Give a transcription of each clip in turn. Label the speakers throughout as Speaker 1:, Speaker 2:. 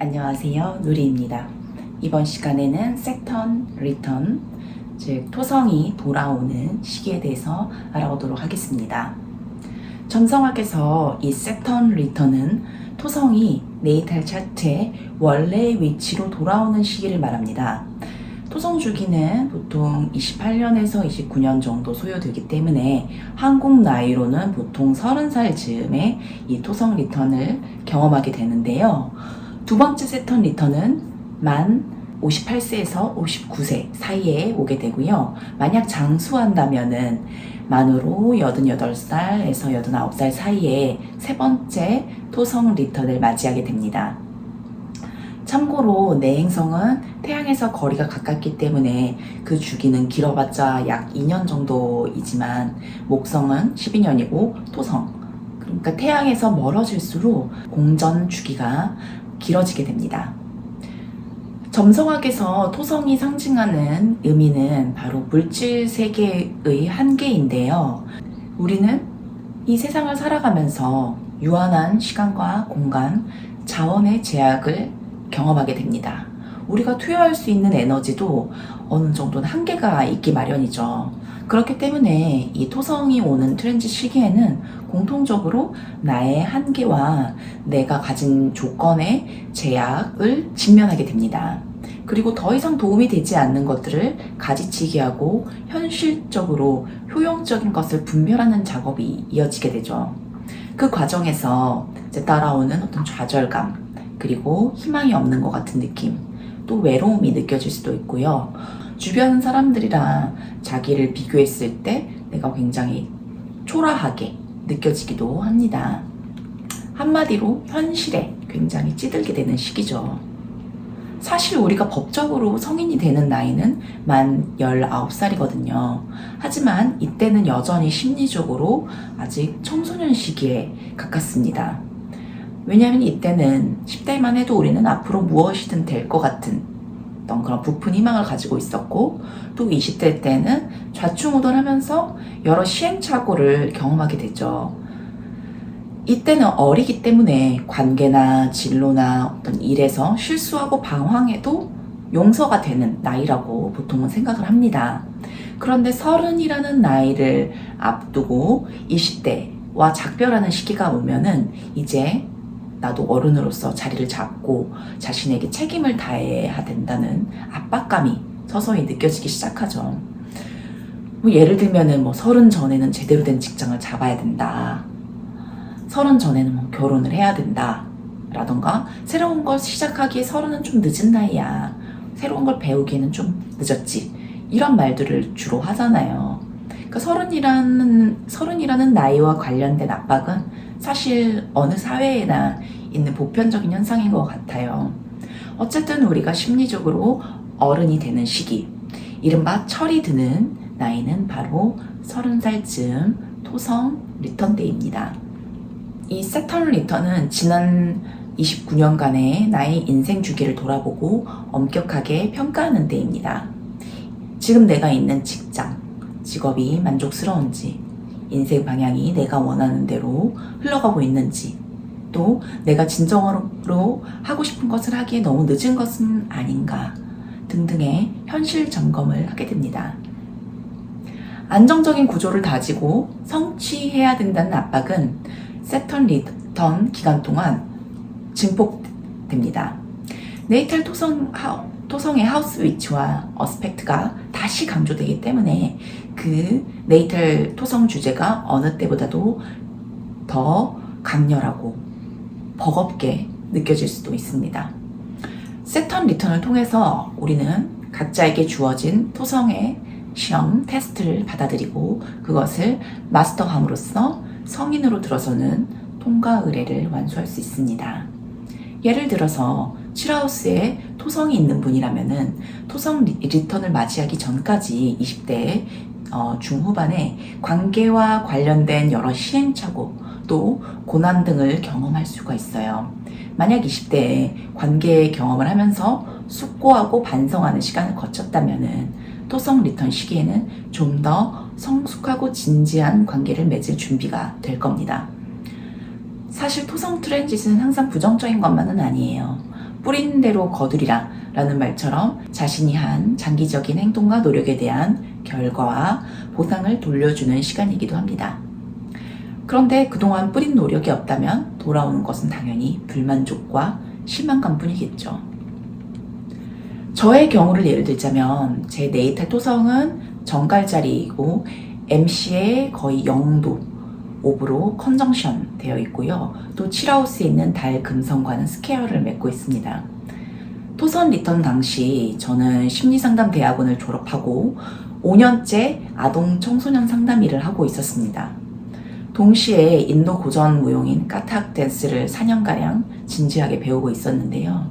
Speaker 1: 안녕하세요, 누리입니다. 이번 시간에는 세턴 리턴, 즉 토성이 돌아오는 시기에 대해서 알아보도록 하겠습니다. 점성학에서 이 세턴 리턴은 토성이 네이탈 차트의 원래 위치로 돌아오는 시기를 말합니다. 토성 주기는 보통 28년에서 29년 정도 소요되기 때문에 한국 나이로는 보통 30살 즈음에 이 토성 리턴을 경험하게 되는데요. 두 번째 세턴 리턴은 만 58세에서 59세 사이에 오게 되고요. 만약 장수한다면은 만으로 88살에서 89살 사이에 세 번째 토성 리턴을 맞이하게 됩니다. 참고로 내 행성은 태양에서 거리가 가깝기 때문에 그 주기는 길어봤자 약 2년 정도이지만 목성은 12년이고 토성, 그러니까 태양에서 멀어질수록 공전 주기가 길어지게 됩니다. 점성학에서 토성이 상징하는 의미는 바로 물질 세계의 한계인데요. 우리는 이 세상을 살아가면서 유한한 시간과 공간, 자원의 제약을 경험하게 됩니다. 우리가 투여할 수 있는 에너지도 어느 정도는 한계가 있기 마련이죠. 그렇기 때문에 이 토성이 오는 트랜짓 시기에는 공통적으로 나의 한계와 내가 가진 조건의 제약을 직면하게 됩니다. 그리고 더 이상 도움이 되지 않는 것들을 가지치기 하고 현실적으로 효용적인 것을 분별하는 작업이 이어지게 되죠. 그 과정에서 이제 따라오는 어떤 좌절감, 그리고 희망이 없는 것 같은 느낌, 또 외로움이 느껴질 수도 있고요. 주변 사람들이랑 자기를 비교했을 때 내가 굉장히 초라하게 느껴지기도 합니다. 한마디로 현실에 굉장히 찌들게 되는 시기죠. 사실 우리가 법적으로 성인이 되는 나이는 만 19살이거든요. 하지만 이때는 여전히 심리적으로 아직 청소년 시기에 가깝습니다. 왜냐하면 이때는 10대만 해도 우리는 앞으로 무엇이든 될 것 같은 그런 부푼 희망을 가지고 있었고, 또 20대 때는 좌충우돌하면서 여러 시행착오를 경험하게 되죠. 이때는 어리기 때문에 관계나 진로나 어떤 일에서 실수하고 방황해도 용서가 되는 나이라고 보통은 생각을 합니다. 그런데 30이라는 나이를 앞두고 20대와 작별하는 시기가 오면은 이제 나도 어른으로서 자리를 잡고 자신에게 책임을 다해야 된다는 압박감이 서서히 느껴지기 시작하죠. 예를 들면은 30 전에는 제대로 된 직장을 잡아야 된다. 30 전에는 결혼을 해야 된다. 라던가 새로운 걸 시작하기에 30은 좀 늦은 나이야. 새로운 걸 배우기에는 좀 늦었지. 이런 말들을 주로 하잖아요. 그러니까 30이라는 나이와 관련된 압박은 사실 어느 사회에나 있는 보편적인 현상인 것 같아요. 어쨌든 우리가 심리적으로 어른이 되는 시기, 이른바 철이 드는 나이는 바로 30살쯤 토성 리턴 때입니다. 이 세턴 리턴은 지난 29년간의 나의 인생 주기를 돌아보고 엄격하게 평가하는 때입니다. 지금 내가 있는 직장, 직업이 만족스러운지, 인생 방향이 내가 원하는 대로 흘러가고 있는지, 또 내가 진정으로 하고 싶은 것을 하기에 너무 늦은 것은 아닌가 등등의 현실 점검을 하게 됩니다. 안정적인 구조를 다지고 성취해야 된다는 압박은 세턴 리턴 기간 동안 증폭됩니다. 네이탈 토성의 하우스 위치와 어스펙트가 다시 강조되기 때문에 그 네이탈 토성 주제가 어느 때보다도 더 강렬하고 버겁게 느껴질 수도 있습니다. 세턴 리턴을 통해서 우리는 각자에게 주어진 토성의 시험, 테스트를 받아들이고 그것을 마스터함으로써 성인으로 들어서는 통과 의례를 완수할 수 있습니다. 예를 들어서 7하우스에 토성이 있는 분이라면은 토성 리턴을 맞이하기 전까지 20대 중후반에 관계와 관련된 여러 시행착오, 또 고난 등을 경험할 수가 있어요. 만약 20대에 관계 경험을 하면서 숙고하고 반성하는 시간을 거쳤다면은 토성 리턴 시기에는 좀 더 성숙하고 진지한 관계를 맺을 준비가 될 겁니다. 사실 토성 트랜짓은 항상 부정적인 것만은 아니에요. 뿌린 대로 거두리라 라는 말처럼 자신이 한 장기적인 행동과 노력에 대한 결과와 보상을 돌려주는 시간이기도 합니다. 그런데 그동안 뿌린 노력이 없다면 돌아오는 것은 당연히 불만족과 실망감 뿐이겠죠. 저의 경우를 예를 들자면 제 네이탈 토성은 정갈자리이고 MC에 거의 0도 5로 컨정션 되어 있고요. 또 7하우스에 있는 달 금성과는 스퀘어를 맺고 있습니다. 토선 리턴 당시 저는 심리상담 대학원을 졸업하고 5년째 아동 청소년 상담 일을 하고 있었습니다. 동시에 인도 고전 무용인 까탁 댄스를 4년가량 진지하게 배우고 있었는데요.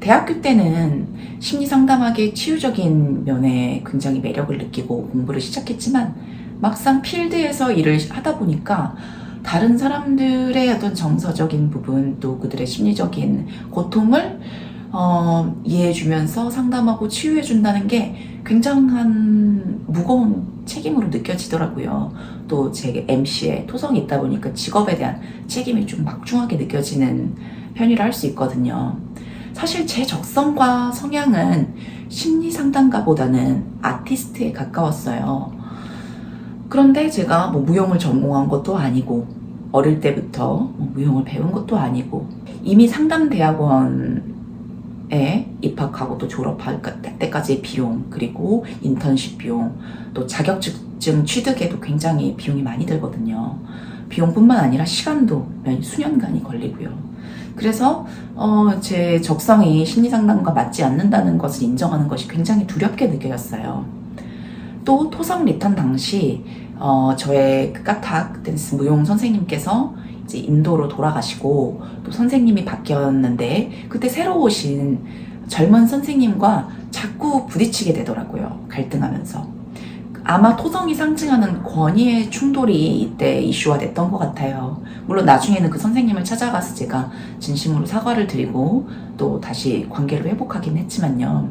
Speaker 1: 대학교 때는 심리상담학의 치유적인 면에 굉장히 매력을 느끼고 공부를 시작했지만 막상 필드에서 일을 하다 보니까 다른 사람들의 어떤 정서적인 부분 또 그들의 심리적인 고통을 이해해주면서 상담하고 치유해준다는 게 굉장한 무거운 책임으로 느껴지더라고요. 또 제 MC에 토성이 있다 보니까 직업에 대한 책임이 좀 막중하게 느껴지는 편이라 할 수 있거든요. 사실 제 적성과 성향은 심리상담가보다는 아티스트에 가까웠어요. 그런데 제가 무용을 전공한 것도 아니고 어릴 때부터 무용을 배운 것도 아니고 이미 상담대학원에 입학하고 또 졸업할 때까지의 비용 그리고 인턴십 비용 또 자격증 취득에도 굉장히 비용이 많이 들거든요. 비용뿐만 아니라 시간도 수년간이 걸리고요. 그래서 제 적성이 심리상담과 맞지 않는다는 것을 인정하는 것이 굉장히 두렵게 느껴졌어요. 또 토성 리턴 당시 저의 까탁 댄스 무용 선생님께서 이제 인도로 돌아가시고 또 선생님이 바뀌었는데 그때 새로 오신 젊은 선생님과 자꾸 부딪히게 되더라고요. 갈등하면서. 아마 토성이 상징하는 권위의 충돌이 이때 이슈화 됐던 것 같아요. 물론 나중에는 그 선생님을 찾아가서 제가 진심으로 사과를 드리고 또 다시 관계를 회복하긴 했지만요.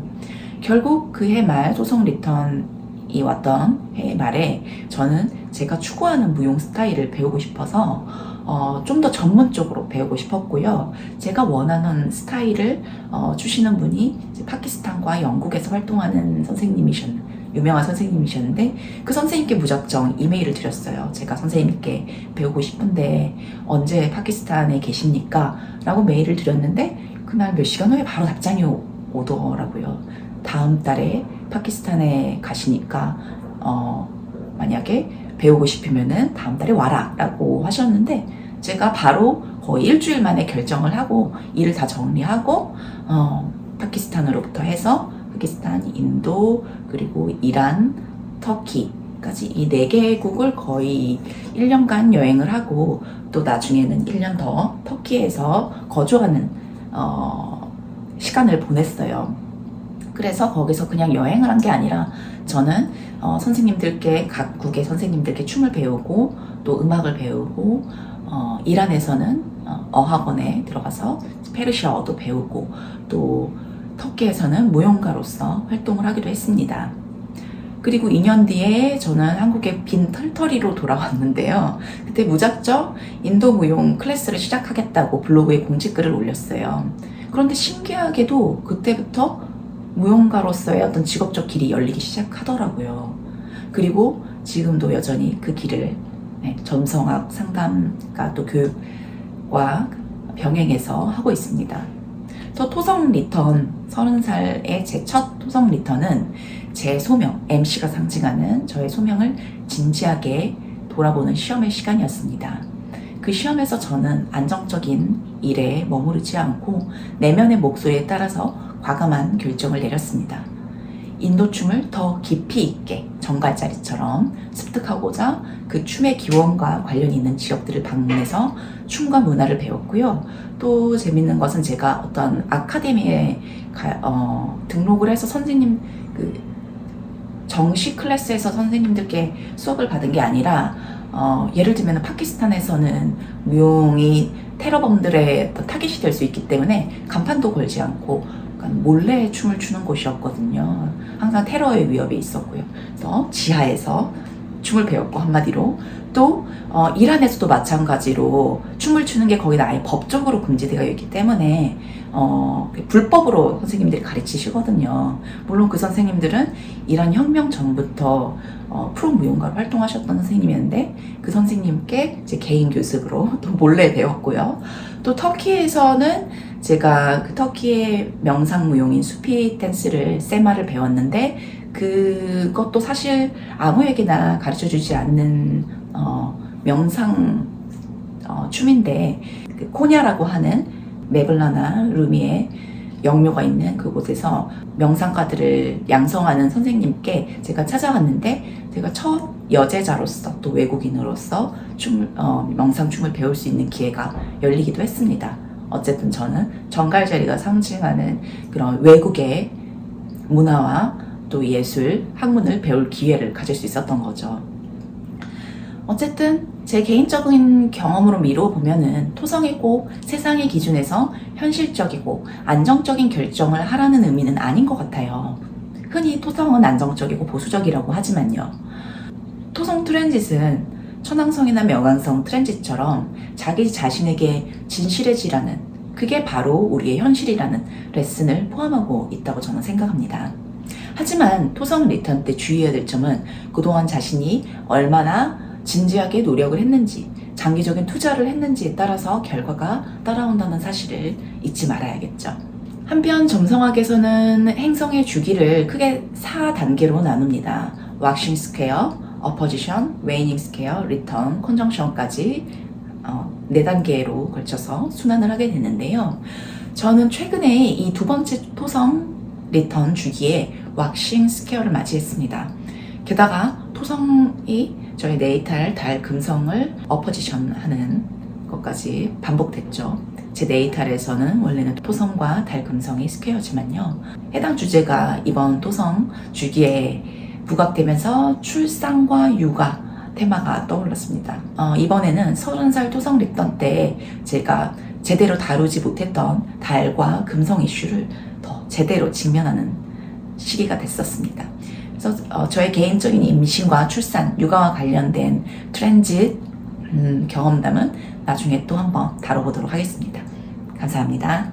Speaker 1: 결국 그해 말 토성 리턴이 왔던 해 말에 저는 제가 추구하는 무용 스타일을 배우고 싶어서 좀 더 전문적으로 배우고 싶었고요. 제가 원하는 스타일을 주시는 분이 파키스탄과 영국에서 활동하는 유명한 선생님이셨는데 그 선생님께 무작정 이메일을 드렸어요. 제가 선생님께 배우고 싶은데 언제 파키스탄에 계십니까? 라고 메일을 드렸는데 그날 몇 시간 후에 바로 답장이 오더라고요. 다음 달에 파키스탄에 가시니까 만약에 배우고 싶으면은 다음 달에 와라 라고 하셨는데 제가 바로 거의 일주일 만에 결정을 하고 일을 다 정리하고 파키스탄으로부터 해서 파키스탄, 인도, 그리고 이란, 터키까지 이 4개국을 거의 1년간 여행을 하고 또 나중에는 1년 더 터키에서 거주하는 시간을 보냈어요. 그래서 거기서 그냥 여행을 한 게 아니라 저는 선생님들께 각국의 선생님들께 춤을 배우고 또 음악을 배우고 이란에서는 어학원에 들어가서 페르시아어도 배우고 또 터키에서는 무용가로서 활동을 하기도 했습니다. 그리고 2년 뒤에 저는 한국에 빈 털터리로 돌아왔는데요. 그때 무작정 인도 무용 클래스를 시작하겠다고 블로그에 공지글을 올렸어요. 그런데 신기하게도 그때부터 무용가로서의 어떤 직업적 길이 열리기 시작하더라고요. 그리고 지금도 여전히 그 길을 점성학 상담가 또 교육과 병행해서 하고 있습니다. 저 토성 리턴 30살의 제 첫 토성 리턴은 제 소명, MC가 상징하는 저의 소명을 진지하게 돌아보는 시험의 시간이었습니다. 그 시험에서 저는 안정적인 일에 머무르지 않고 내면의 목소리에 따라서 과감한 결정을 내렸습니다. 인도춤을 더 깊이 있게 정갈자리처럼 습득하고자 그 춤의 기원과 관련이 있는 지역들을 방문해서 춤과 문화를 배웠고요. 또 재밌는 것은 제가 어떤 아카데미에 등록을 해서 선생님 정식 클래스에서 선생님들께 수업을 받은 게 아니라 예를 들면 파키스탄에서는 무용이 테러범들의 타깃이 될 수 있기 때문에 간판도 걸지 않고 몰래 춤을 추는 곳이었거든요. 항상 테러의 위협이 있었고요. 그래서 지하에서 춤을 배웠고 한마디로 또 이란에서도 마찬가지로 춤을 추는 게 거기다 아예 법적으로 금지되어 있기 때문에 불법으로 선생님들이 가르치시거든요. 물론 그 선생님들은 이란 혁명 전부터 프로 무용가로 활동하셨던 선생님이었는데 그 선생님께 제 개인 교습으로 또 몰래 배웠고요. 또 터키에서는 제가 그 터키의 명상 무용인 수피 댄스를 세마를 배웠는데 그것도 사실 아무에게나 가르쳐주지 않는 명상 춤인데 그 코냐라고 하는 메블라나 루미의 영묘가 있는 그곳에서 명상가들을 양성하는 선생님께 제가 찾아갔는데 제가 첫 여제자로서 또 외국인으로서 명상춤을 배울 수 있는 기회가 열리기도 했습니다. 어쨌든 저는 정갈자리가 상징하는 그런 외국의 문화와 또 예술, 학문을 배울 기회를 가질 수 있었던 거죠. 어쨌든 제 개인적인 경험으로 미루어 보면은 토성이 꼭 세상의 기준에서 현실적이고 안정적인 결정을 하라는 의미는 아닌 것 같아요. 흔히 토성은 안정적이고 보수적이라고 하지만요. 토성 트랜짓은 천왕성이나 명왕성 트랜짓처럼 자기 자신에게 진실해지라는, 그게 바로 우리의 현실이라는 레슨을 포함하고 있다고 저는 생각합니다. 하지만 토성 리턴 때 주의해야 될 점은 그동안 자신이 얼마나 진지하게 노력을 했는지, 장기적인 투자를 했는지에 따라서 결과가 따라온다는 사실을 잊지 말아야겠죠. 한편 점성학에서는 행성의 주기를 크게 4단계로 나눕니다. 왁싱 스퀘어, 어포지션, 웨이닝 스퀘어, 리턴, 컨정션까지 4단계로 걸쳐서 순환을 하게 되는데요. 저는 최근에 이 두 번째 토성 리턴 주기에 왁싱 스퀘어를 맞이했습니다. 게다가 토성이 저희 네이탈 달 금성을 어포지션 하는 것까지 반복됐죠. 제 네이탈에서는 원래는 토성과 달 금성이 스퀘어지만요. 해당 주제가 이번 토성 주기에 부각되면서 출산과 육아 테마가 떠올랐습니다. 이번에는 30살 토성 리턴 때 제가 제대로 다루지 못했던 달과 금성 이슈를 더 제대로 직면하는 시기가 됐었습니다. 그래서 저의 개인적인 임신과 출산, 육아와 관련된 트랜짓 경험담은 나중에 또 한번 다뤄보도록 하겠습니다. 감사합니다.